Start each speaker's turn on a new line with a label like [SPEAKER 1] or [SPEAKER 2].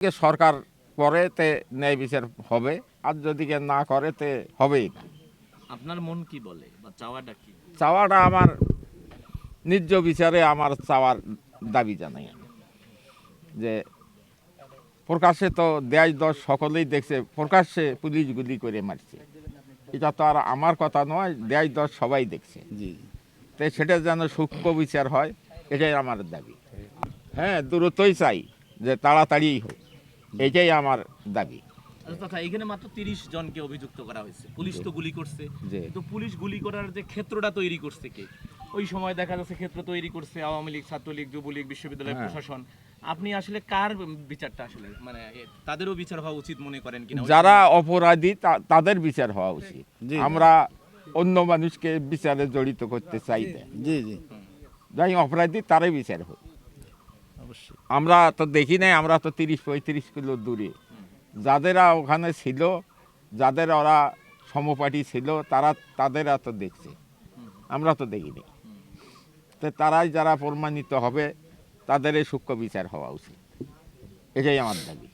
[SPEAKER 1] সরকার করে তে ন্যায় বিচার হবে, আর যদি কে না করে তে হবেই না।
[SPEAKER 2] আপনার মন কি বলে বা চাওয়াটা কি?
[SPEAKER 1] চাওয়াটা আমার ন্যায্য বিচারে আমার চাওয়ার দাবি জানাই আমি, যে প্রকাশ্যে তো দেশ দশ সকলেই দেখছে, প্রকাশ্যে পুলিশ গুলি করে মারছে, এটা তো আর আমার কথা নয়, দেশ দশ সবাই দেখছে।
[SPEAKER 3] জি
[SPEAKER 1] তো সেটা যেন সূক্ষ্ম বিচার হয়, এটাই আমার দাবি। হ্যাঁ, দ্রুতই চাই, যে তাড়াতাড়ি হোক, এটাই আমার দাবি।
[SPEAKER 2] তথা এখানে মাত্র 30 জনকে অভিযুক্ত করা হয়েছে, পুলিশ তো গুলি করছে,
[SPEAKER 1] জি।
[SPEAKER 2] কিন্তু পুলিশ গুলি করার যে ক্ষেত্রটা তৈরি করছে কে? ওই সময় দেখা যাচ্ছে ক্ষেত্র তৈরি করছে আওয়ামী লীগ, ছাত্রলীগ, যুবলীগ, বিশ্ববিদ্যালয়
[SPEAKER 1] হ্যাঁ।
[SPEAKER 2] প্রশাসন। আপনি আসলে কার বিচারটা আসলে মানে তাদেরও বিচার হওয়া উচিত মনে করেন কিনা?
[SPEAKER 1] যারা অপরাধী তাদের বিচার হওয়া উচিত।
[SPEAKER 3] জি।
[SPEAKER 1] আমরা অন্য মানুষকে বিচারে জড়িত করতে চাই না।
[SPEAKER 3] জি জি
[SPEAKER 1] যাই অপরাধী তারাই বিচার হোক।
[SPEAKER 3] অবশ্যই।
[SPEAKER 1] আমরা তো দেখি নাই, আমরা তো 30-35 কিলো দূরে, যাদেরা ওখানে ছিল, যাদের ওরা সমপাটি ছিল, তাদেরা তো দেখছে, আমরা তো দেখিনি। তো তারাই যারা প্রমাণিত হবে, তাদের এই সূক্ষ্ম বিচার হওয়া উচিত, এটাই আমার দাবি।